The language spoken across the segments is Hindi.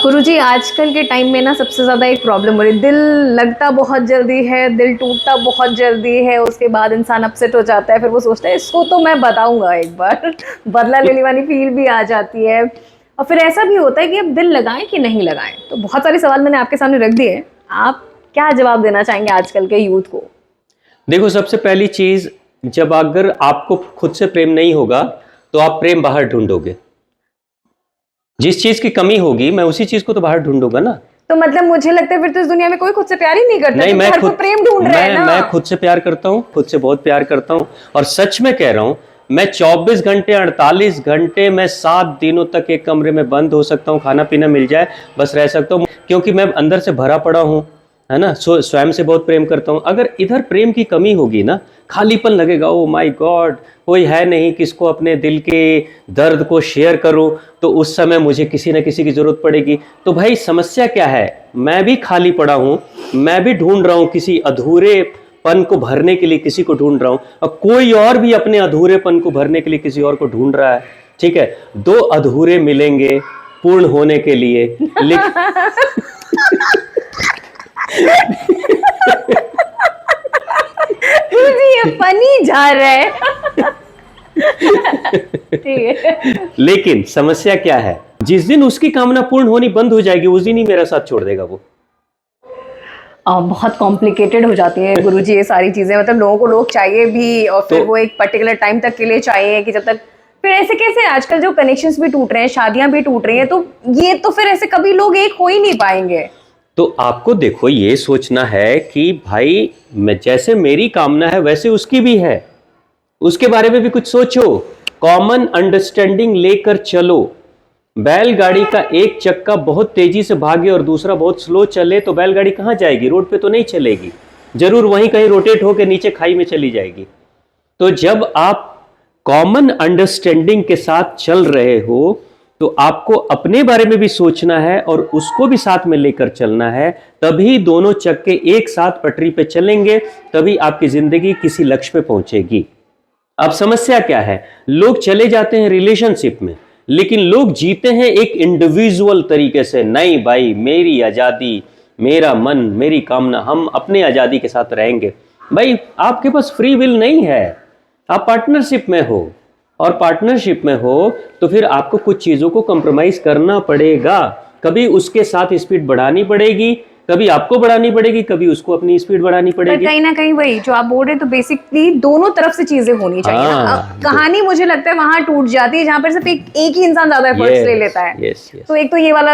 गुरुजी आजकल के टाइम में ना सबसे ज़्यादा एक प्रॉब्लम हो रही है। दिल लगता बहुत जल्दी है, दिल टूटता बहुत जल्दी है, उसके बाद इंसान अपसेट हो जाता है, फिर वो सोचता है इसको तो मैं बताऊंगा एक बार बदला लेने वाली फील भी आ जाती है। और फिर ऐसा भी होता है कि अब दिल लगाएं कि नहीं लगाएं। तो बहुत सारे सवाल मैंने आपके सामने रख दिए, आप क्या जवाब देना चाहेंगे आजकल के यूथ को? देखो, सबसे पहली चीज, जब अगर आपको खुद से प्रेम नहीं होगा तो आप प्रेम बाहर ढूंढोगे। जिस चीज की कमी होगी मैं उसी चीज को तो बाहर ढूंढूंगा ना। तो मतलब मुझे लगता है फिर तो इस दुनिया में कोई खुद से प्यार ही नहीं करता, नहीं, क्योंकि हर कोई प्रेम ढूंढ रहा है ना। मैं खुद से प्यार करता हूँ, खुद से बहुत प्यार करता हूँ। और सच में कह रहा हूँ, मैं 24 घंटे 48 घंटे मैं 7 दिनों तक एक कमरे में बंद हो सकता हूँ, खाना पीना मिल जाए बस रह सकता हूँ, क्योंकि मैं अंदर से भरा पड़ा हूँ, है ना। स्वयं से बहुत प्रेम करता हूँ। अगर इधर प्रेम की कमी होगी ना, खालीपन लगेगा, ओ माय गॉड कोई है नहीं किसको अपने दिल के दर्द को शेयर करूं, तो उस समय मुझे किसी न किसी की जरूरत पड़ेगी। तो भाई समस्या क्या है, मैं भी खाली पड़ा हूं, मैं भी ढूंढ रहा हूं किसी अधूरेपन को भरने के लिए, किसी को ढूंढ रहा हूं, और कोई और भी अपने अधूरेपन को भरने के लिए किसी और को ढूंढ रहा है। ठीक है, दो अधूरे मिलेंगे पूर्ण होने के लिए, लेकिन गुरुजी ये फनी जा रहा है। ठीक है। लेकिन समस्या क्या है, जिस दिन उसकी कामना पूर्ण होनी बंद हो जाएगी उस दिन ही मेरा साथ छोड़ देगा वो। बहुत कॉम्प्लिकेटेड हो जाती है गुरुजी ये सारी चीजें। मतलब लोगों को लोग चाहिए भी, और फिर वो एक पर्टिकुलर टाइम तक के लिए चाहिए कि जब तक, फिर ऐसे कैसे आजकल जो कनेक्शंस भी टूट रहे हैं, शादियां भी टूट रही हैं, तो ये तो फिर ऐसे कभी लोग एक हो ही नहीं पाएंगे। तो आपको देखो ये सोचना है कि भाई मैं जैसे मेरी कामना है वैसे उसकी भी है, उसके बारे में भी कुछ सोचो, कॉमन अंडरस्टैंडिंग लेकर चलो। बैलगाड़ी का एक चक्का बहुत तेजी से भागे और दूसरा बहुत स्लो चले तो बैलगाड़ी कहां जाएगी, रोड पे तो नहीं चलेगी, जरूर वहीं कहीं रोटेट होकर नीचे खाई में चली जाएगी। तो जब आप कॉमन अंडरस्टैंडिंग के साथ चल रहे हो तो आपको अपने बारे में भी सोचना है और उसको भी साथ में लेकर चलना है, तभी दोनों चक्के एक साथ पटरी पे चलेंगे, तभी आपकी जिंदगी किसी लक्ष्य पे पहुंचेगी। अब समस्या क्या है, लोग चले जाते हैं रिलेशनशिप में, लेकिन लोग जीते हैं एक इंडिविजुअल तरीके से। नहीं भाई, मेरी आजादी, मेरा मन, मेरी कामना, हम अपने आजादी के साथ रहेंगे। भाई आपके पास फ्री विल नहीं है, आप पार्टनरशिप में हो, और पार्टनरशिप में हो तो फिर आपको कुछ चीजों को कॉम्प्रोमाइज करना पड़ेगा। कभी उसके साथ स्पीड बढ़ानी पड़ेगी, कभी आपको बढ़ानी पड़ेगी, कभी उसको अपनी स्पीड बढ़ानी पर पड़ेगी। कहीं ना कहीं वही जो आप बोल रहे हैं, तो बेसिकली दोनों तरफ से चीजें होनी चाहिए ना। अब कहानी मुझे लगता है वहां टूट जाती है जहां पर सिर्फ एक ही इंसान ज्यादा एफर्ट्स ले लेता है। Yes, yes. तो एक तो ये वाला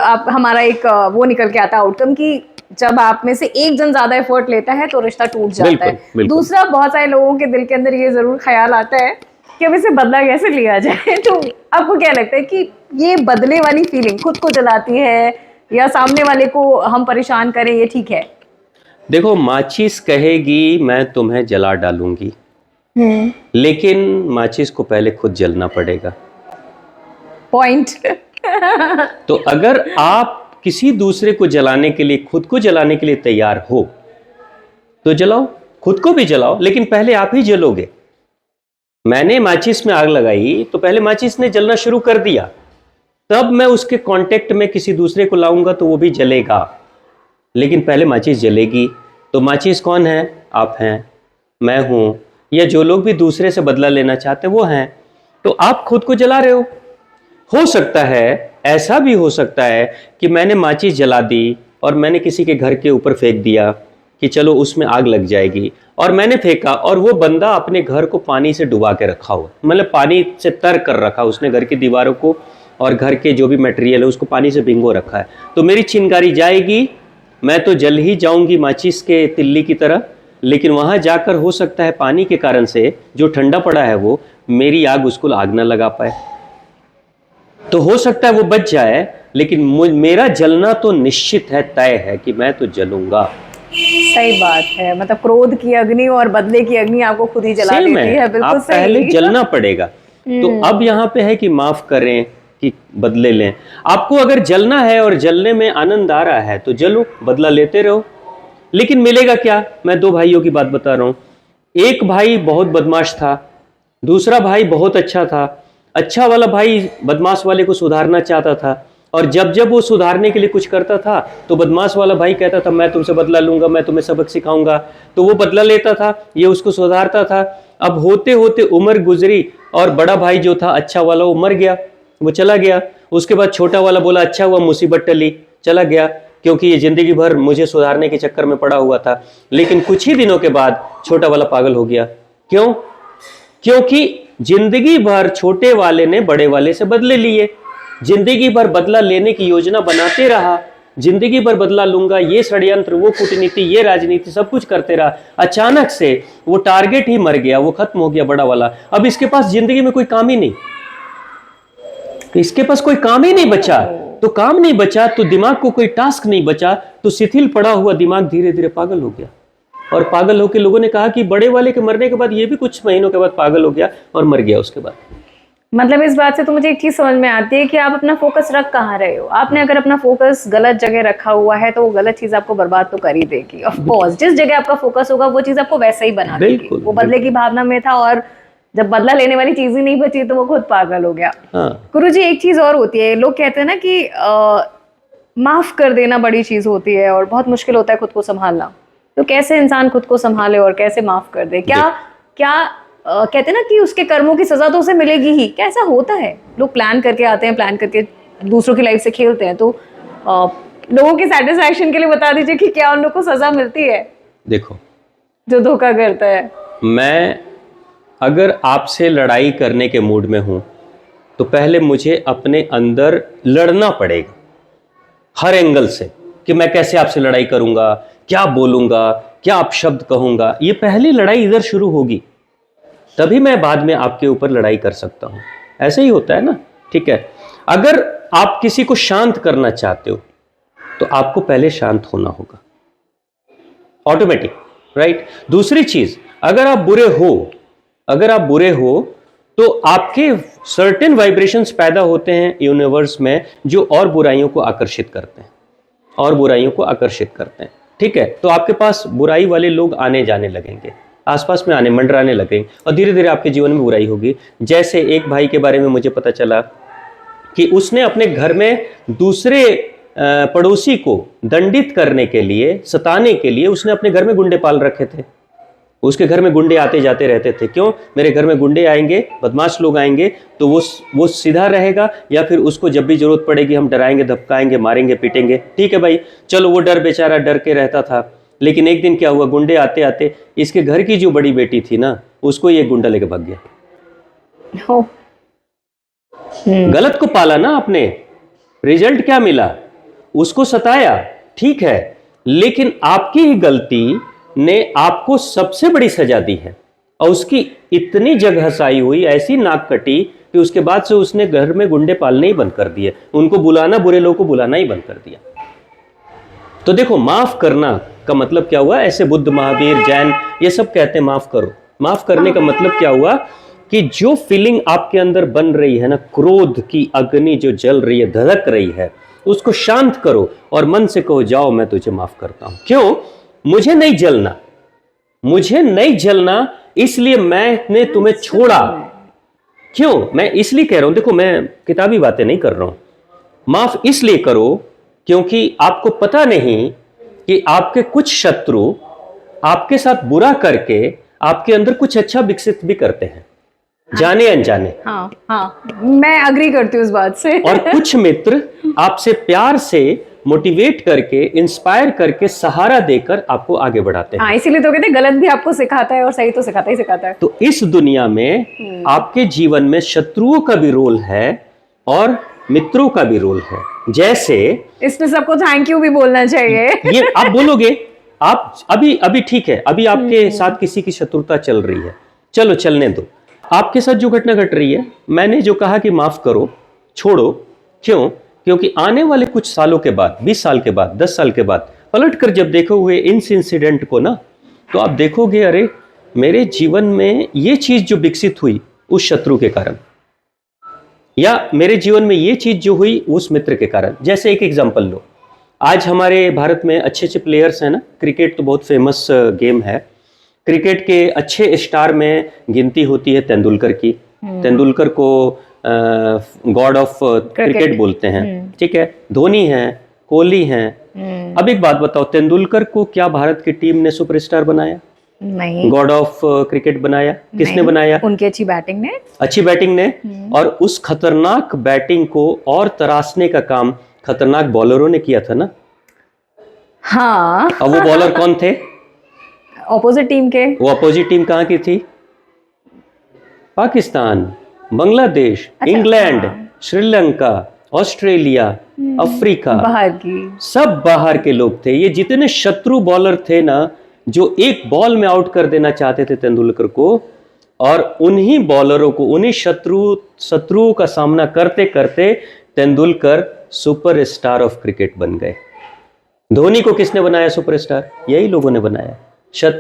आप हमारा एक वो निकल के आता है आउटकम कि जब आप में से एक जन ज्यादा एफर्ट लेता है तो रिश्ता टूट जाता बिल्कुल, है। बिल्कुल। दूसरा, बहुत सारे लोगों के दिल के अंदर ये जरूर ख्याल आता है कि अब इसे बदला कैसे लिया जाए। तो आपको क्या लगता है कि ये बदले वाली फीलिंग खुद को जलाती है या सामने वाले को हम परेशान करें, ये ठीक है? देखो, माचिस कहेगी मैं तुम्हें जला डालूंगी, लेकिन माचिस को पहले खुद जलना पड़ेगा। पॉइंट। तो अगर आप किसी दूसरे को जलाने के लिए, खुद को जलाने के लिए तैयार हो तो जलाओ, खुद को भी जलाओ, लेकिन पहले आप ही जलोगे। मैंने माचिस में आग लगाई तो पहले माचिस ने जलना शुरू कर दिया, तब मैं उसके कांटेक्ट में किसी दूसरे को लाऊंगा तो वो भी जलेगा, लेकिन पहले माचिस जलेगी। तो माचिस कौन है? आप हैं, मैं हूं, या जो लोग भी दूसरे से बदला लेना चाहते वो हैं। तो आप खुद को जला रहे हो सकता है, ऐसा भी हो सकता है कि मैंने माचिस जला दी और मैंने किसी के घर के ऊपर फेंक दिया कि चलो उसमें आग लग जाएगी, और मैंने फेंका और वो बंदा अपने घर को पानी से डुबा के रखा हुआ, मतलब पानी से तर कर रखा उसने, घर की दीवारों को और घर के जो भी मटेरियल है उसको पानी से भिंगो रखा है। तो मेरी चिंगारी जाएगी, मैं तो जल ही जाऊंगी माचिस के तिल्ली की तरह, लेकिन वहां जाकर हो सकता है पानी के कारण से जो ठंडा पड़ा है वो मेरी आग उसको आग ना लगा पाए। तो हो सकता है वो बच जाए, लेकिन मेरा जलना तो निश्चित है, तय है कि मैं तो जलूंगा। सही बात है, मतलब क्रोध की अग्नि और बदले की अग्नि आपको खुद ही जला देती है। बिल्कुल आप सही। पहले जलना पड़ेगा। तो अब यहाँ पे है कि माफ करें कि बदले लें। आपको अगर जलना है और जलने में आनंद आ रहा है तो जलो, बदला लेते रहो, लेकिन मिलेगा क्या? मैं दो भाइयों की बात बता रहा हूं। एक भाई बहुत बदमाश था, दूसरा भाई बहुत अच्छा था। अच्छा वाला भाई बदमाश वाले को सुधारना चाहता था, और जब जब वो सुधारने के लिए कुछ करता था तो बदमाश वाला भाई कहता था मैं तुमसे बदला लूंगा, मैं तुम्हें सबक सिखाऊंगा, तो वो बदला लेता था, ये उसको सुधारता था। अब होते होते उम्र गुजरी और बड़ा भाई जो था अच्छा वाला वो मर गया, वो चला गया। उसके बाद छोटा वाला बोला अच्छा हुआ मुसीबत टली, चला गया, क्योंकि ये जिंदगी भर मुझे सुधारने के चक्कर में पड़ा हुआ था। लेकिन कुछ ही दिनों के बाद छोटा वाला पागल हो गया। क्यों? क्योंकि जिंदगी भर छोटे वाले ने बड़े वाले से बदले लिए, जिंदगी भर बदला लेने की योजना बनाते रहा, जिंदगी भर बदला लूंगा, ये षड्यंत्र, वो कूटनीति, ये राजनीति, सब कुछ करते रहा। अचानक से वो टारगेट ही मर गया, वो खत्म हो गया बड़ा वाला। अब इसके पास जिंदगी में कोई काम ही नहीं, इसके पास कोई काम ही नहीं बचा। तो काम नहीं बचा तो दिमाग को कोई टास्क नहीं बचा, तो शिथिल पड़ा हुआ दिमाग धीरे धीरे पागल हो गया। और पागल होकर लोगों ने कहा कि बड़े वाले के मरने के बाद ये भी कुछ महीनों के बाद पागल हो गया और मर गया उसके बाद। मतलब इस बात से तो मुझे एक चीज समझ में आती है कि आप अपना फोकस रख कहाँ रहे हो। आपने अगर अपना फोकस गलत जगह रखा हुआ है तो वो गलत चीज आपको बर्बाद तो कर ही देगी। ऑफ कोर्स जिस जगह आपका फोकस होगा वो चीज आपको वैसा ही बना देगी। वो बदले की भावना में था और जब बदला लेने वाली चीज ही नहीं बची तो वो खुद पागल हो गया। गुरुजी एक चीज और होती है, लोग कहते हैं ना कि माफ कर देना बड़ी चीज होती है और बहुत मुश्किल होता है खुद को संभालना। तो कैसे इंसान खुद को संभाले और कैसे माफ कर दे? क्या कहते हैं ना कि उसके कर्मों की सजा तो उसे मिलेगी ही, क्या ऐसा होता है? लोग प्लान करके आते हैं, प्लान करके दूसरों की लाइफ से खेलते हैं, तो लोगों की सेटिस्फैक्शन के लिए बता दीजिए कि क्या उन लोगों को सजा मिलती है? देखो, जो धोखा करता है। मैं अगर आपसे लड़ाई करने के मूड में हूं तो पहले मुझे अपने अंदर लड़ना पड़ेगा हर एंगल से कि मैं कैसे आपसे लड़ाई करूंगा, क्या बोलूंगा, क्या अपशब्द कहूंगा। ये पहली लड़ाई इधर शुरू होगी, तभी मैं बाद में आपके ऊपर लड़ाई कर सकता हूं। ऐसे ही होता है ना, ठीक है। अगर आप किसी को शांत करना चाहते हो तो आपको पहले शांत होना होगा, ऑटोमेटिक, राइट। दूसरी चीज, अगर आप बुरे हो तो आपके सर्टेन वाइब्रेशंस पैदा होते हैं यूनिवर्स में जो और बुराइयों को आकर्षित करते हैं, ठीक है। तो आपके पास बुराई वाले लोग आने जाने लगेंगे, आसपास में मंडराने लगेंगे और धीरे धीरे आपके जीवन में बुराई होगी। जैसे एक भाई के बारे में मुझे पता चला कि उसने अपने घर में दूसरे पड़ोसी को दंडित करने के लिए, सताने के लिए उसने अपने घर में गुंडे पाल रखे थे। उसके घर में गुंडे आते जाते रहते थे। क्यों? मेरे घर में गुंडे आएंगे, बदमाश लोग आएंगे तो वो सीधा रहेगा, या फिर उसको जब भी जरूरत पड़ेगी हम डराएंगे, धमकाएंगे, मारेंगे, पीटेंगे। ठीक है भाई, चलो वो बेचारा डर के रहता था। लेकिन एक दिन क्या हुआ, गुंडे आते आते इसके घर की जो बड़ी बेटी थी ना, उसको ये गुंडा लेके भाग गया। गलत को पाला ना आपने, रिजल्ट क्या मिला? उसको सताया, ठीक है, लेकिन आपकी ही गलती ने आपको सबसे बड़ी सजा दी है। और उसकी इतनी जगहसाई हुई, ऐसी नाक कटी कि उसके बाद से उसने घर में गुंडे पालने ही बंद कर दिए, उनको बुलाना, बुरे लोगों को बुलाना ही बंद कर दिया। तो देखो, माफ करना का मतलब क्या हुआ? ऐसे बुद्ध, महावीर, जैन ये सब कहते हैं माफ करो। माफ करने का मतलब क्या हुआ कि जो फीलिंग आपके अंदर बन रही है ना, क्रोध की अग्नि जो जल रही है, धधक रही है, उसको शांत करो और मन से कहो, जाओ मैं तुझे माफ करता हूं। क्यों? मुझे नहीं जलना, इसलिए मैंने तुम्हें छोड़ा। क्यों? मैं इसलिए कह रहा हूं, देखो मैं किताबी बातें नहीं कर रहा हूं। माफ इसलिए करो क्योंकि आपको पता नहीं कि आपके कुछ शत्रु आपके साथ बुरा करके आपके अंदर कुछ अच्छा विकसित भी करते हैं, जाने अनजाने। हाँ, मैं अग्री करती हूँ इस बात से। और कुछ मित्र आपसे प्यार से मोटिवेट करके, इंस्पायर करके, सहारा देकर आपको आगे बढ़ाते हैं। इसीलिए तो कहते हैं गलत भी आपको सिखाता है और सही तो सिखाता है। तो इस दुनिया में आपके जीवन में शत्रुओं का भी रोल है और मित्रों का भी रोल है। जैसे इसमें सबको थैंक यू भी बोलना चाहिए। ये आप बोलोगे, आप अभी ठीक है, अभी आपके साथ किसी की शत्रुता चल रही है, चलो चलने दो। आपके साथ जो घटना घट रही है, मैंने जो कहा कि माफ करो, छोड़ो। क्यों? क्योंकि आने वाले कुछ सालों के बाद, 20 साल के बाद, 10 साल के बाद पलट कर जब देखोगे इस इंसिडेंट को ना, तो आप देखोगे, अरे मेरे जीवन में ये चीज जो विकसित हुई उस शत्रु के कारण, या मेरे जीवन में ये चीज जो हुई उस मित्र के कारण। जैसे एक एग्जांपल लो, आज हमारे भारत में अच्छे अच्छे प्लेयर्स हैं ना, क्रिकेट तो बहुत फेमस गेम है। क्रिकेट के अच्छे स्टार में गिनती होती है तेंदुलकर की। तेंदुलकर को गॉड ऑफ क्रिकेट बोलते हैं, ठीक है। धोनी है, कोहली हैं। अब एक बात बताओ, तेंदुलकर को क्या भारत की टीम ने सुपरस्टार बनाया? नहीं। गॉड ऑफ क्रिकेट बनाया? किसने बनाया? उनकी अच्छी बैटिंग ने। अच्छी बैटिंग ने। और उस खतरनाक बैटिंग को और तराशने का काम खतरनाक बॉलरों ने किया था ना। हाँ। अब वो बॉलर कौन थे? ऑपोजिट टीम के। वो अपोजिट टीम कहाँ की थी? Pakistan, Bangladesh, England, Sri Lanka, Australia, Africa, बाहर की, सब बाहर के लोग थे। ये जितने शत्रु बॉलर थे ना, जो एक बॉल में आउट कर देना चाहते थे तेंदुलकर को, और उन्हीं बॉलरों को, उन्हीं शत्रुओं का सामना करते करते तेंदुलकर सुपरस्टार ऑफ क्रिकेट बन गए। धोनी को किसने बनाया सुपरस्टार? यही लोगों ने बनाया।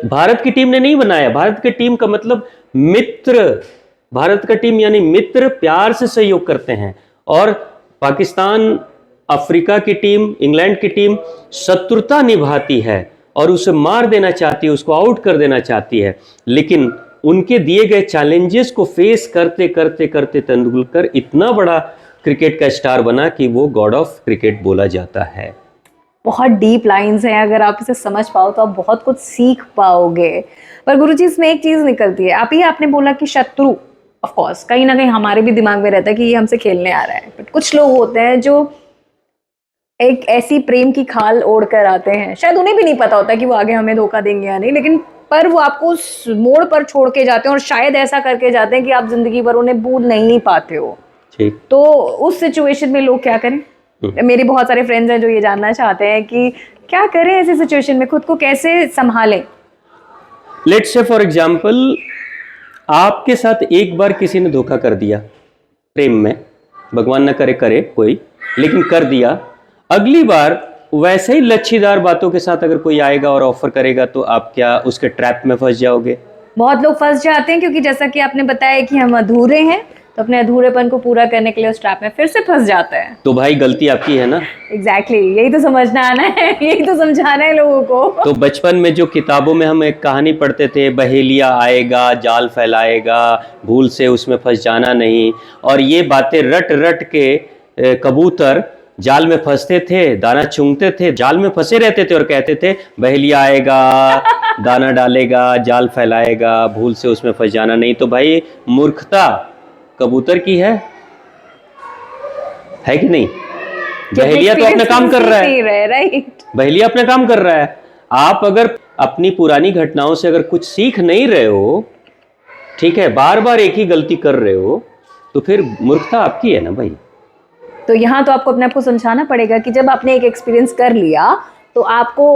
भारत की टीम ने नहीं बनाया। भारत की टीम का मतलब मित्र, भारत का टीम यानी मित्र, प्यार से सहयोग करते हैं। और पाकिस्तान, अफ्रीका की टीम, इंग्लैंड की टीम शत्रुता निभाती है और उसे मार देना चाहती है, उसको आउट कर देना चाहती है। लेकिन उनके दिए गए चैलेंजेस को फेस करते करते करते तेंदुलकर इतना बड़ा क्रिकेट का स्टार बना कि वो गॉड ऑफ क्रिकेट बोला जाता है। बहुत डीप लाइंस हैं, अगर आप इसे समझ पाओ तो आप बहुत कुछ सीख पाओगे। पर गुरुजी, इसमें एक चीज निकलती है, आपने बोला कि शत्रु, ऑफ कोर्स कहीं ना कहीं हमारे भी दिमाग में रहता है कि ये हमसे खेलने आ रहा है। बट कुछ लोग होते हैं जो एक ऐसी प्रेम की खाल ओढ़ कर आते हैं, शायद उन्हें भी नहीं पता होता कि वो आगे हमें धोखा देंगे या नहीं, लेकिन पर वो आपको उस मोड़ पर छोड़ के जाते हैं और शायद ऐसा करके जाते हैं कि आप जिंदगी भर उन्हें भूल नहीं पाते हो। तो उस सिचुएशन में लोग क्या करें? मेरे बहुत सारे फ्रेंड्स हैं जो ये जानना चाहते हैं कि क्या करें ऐसी सिचुएशन में, खुद को कैसे संभालें। लेट्स से फॉर एग्जांपल, आपके साथ एक बार किसी ने धोखा कर दिया प्रेम में, भगवान न करे करे कोई, लेकिन कर दिया। अगली बार वैसे ही लच्छीदार बातों के साथ अगर कोई आएगा और ऑफर करेगा तो आप क्या उसके ट्रैप में फंस जाओगे? बहुत लोग फंस जाते हैं, क्योंकि जैसा कि आपने बताया कि हम अधूरे हैं, तो अपने अधूरेपन को पूरा करने के लिए उस ट्रैप में फिर से फंस जाते हैं। तो भाई गलती आपकी है ना। एग्जैक्टली, यही तो समझना आना है, यही तो समझाना है लोगों को। तो बचपन में जो किताबों में हम एक कहानी पढ़ते थे, बहेलिया आएगा जाल फैलाएगा, भूल से उसमें फंस जाना नहीं, और ये बातें रट रट के कबूतर जाल में फंसते थे, दाना चुंगते थे, जाल में फंसे रहते थे और कहते थे बहेलिया आएगा, दाना डालेगा, जाल फैलाएगा, भूल से उसमें फंस जाना नहीं। तो भाई मूर्खता कबूतर की है कि नहीं? बहेलिया तो अपना काम कर रहा है, राइट? बहेलिया अपना काम कर रहा है। आप अगर अपनी पुरानी घटनाओं से अगर कुछ सीख नहीं रहे हो, ठीक है, बार बार एक ही गलती कर रहे हो, तो फिर मूर्खता आपकी है ना भाई। तो यहाँ तो आपको अपने आप को समझाना पड़ेगा कि जब आपने एक एक्सपीरियंस कर लिया तो आपको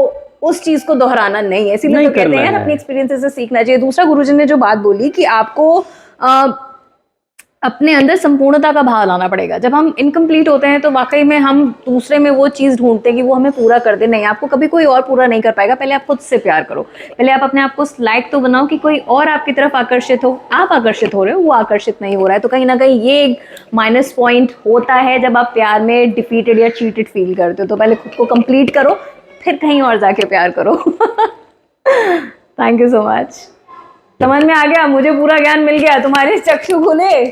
उस चीज को दोहराना नहीं है। इसीलिए तो कहते हैं अपने एक्सपीरियंस से सीखना चाहिए। दूसरा, गुरुजी ने जो बात बोली कि आपको अपने अंदर संपूर्णता का भाव लाना पड़ेगा। जब हम इनकम्प्लीट होते हैं तो वाकई में हम दूसरे में वो चीज़ ढूंढते हैं कि वो हमें पूरा कर दे। नहीं, आपको कभी कोई और पूरा नहीं कर पाएगा। पहले आप खुद से प्यार करो, पहले आप अपने आप को लायक तो बनाओ कि कोई और आपकी तरफ आकर्षित हो। आप आकर्षित हो रहे हो, वो आकर्षित नहीं हो रहा है। तो कहीं ना कहीं ये एक माइनस पॉइंट होता है जब आप प्यार में डिफीटेड या चीटेड फील करते हो। तो पहले खुद को कंप्लीट करो, फिर कहीं और जाके प्यार करो। Thank you so much. समझ में आ गया, मुझे पूरा ज्ञान मिल गया, तुम्हारे चक्षु खुले।